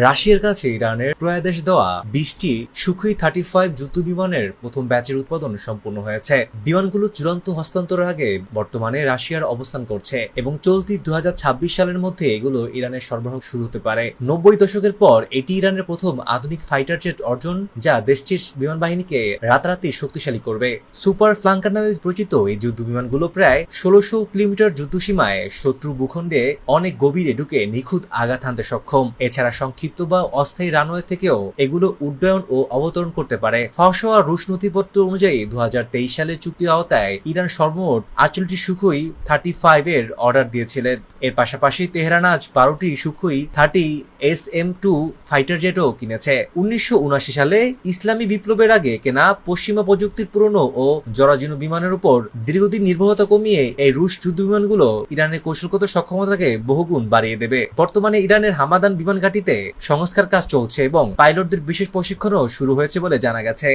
রাশিয়ার কাছে ইরানের ক্রয়াদেশ দেওয়া 20টি সুখোই 35 যুদ্ধ বিমানের প্রথম ব্যাচের উৎপাদন সম্পূর্ণ হয়েছে। বিমানগুলো চূড়ান্ত হস্তান্তরের আগে বর্তমানে রাশিয়ার অবস্থান করছে এবং চলতি 2026 সালের মধ্যে এগুলো ইরানের সরবরাহ শুরু হতে পারে। 90 দশকের পর এটি ইরানের প্রথম আধুনিক ফাইটার জেট অর্জন, যা দেশটির বিমান বাহিনীকে রাতারাতি শক্তিশালী করবে। সুপার ফ্লাঙ্কার নামে পরিচিত এই যুদ্ধ বিমানগুলো প্রায় 1600 কিলোমিটার যুদ্ধ সীমায় শত্রু ভূখণ্ডে অনেক গভীরে ঢুকে নিখুঁত আঘাত হানতে সক্ষম। এছাড়া সংক্ষিপ্ত বা অস্থায়ী রানওয়ে থেকেও এগুলো উড্ডয়ন ও অবতরণ করতে পারে। ফাঁস হওয়া রুশ নথিপত্র অনুযায়ী 2023 সালের চুক্তির আওতায় ইরান সর্বমোট 48টি সুখোই 35 এর অর্ডার দিয়েছিলেন। এর পাশাপাশি তেহরান আজ 12টি সুখোই 30 SM-2 ফাইটার জেটও কিনেছে। 1979 সালে ইসলামী বিপ্লবের আগে কেনা পশ্চিমা প্রযুক্তির পুরনো ও জরাজীর্ণ বিমানের উপর দীর্ঘদিন নির্ভরতা কমিয়ে এই রুশ যুদ্ধ বিমানগুলো ইরানের কৌশলগত সক্ষমতাকে বহুগুণ বাড়িয়ে দেবে। বর্তমানে ইরানের হামাদান বিমান ঘাঁটিতে সংস্কার কাজ চলছে এবং পাইলটদের বিশেষ প্রশিক্ষণও শুরু হয়েছে বলে জানা গেছে।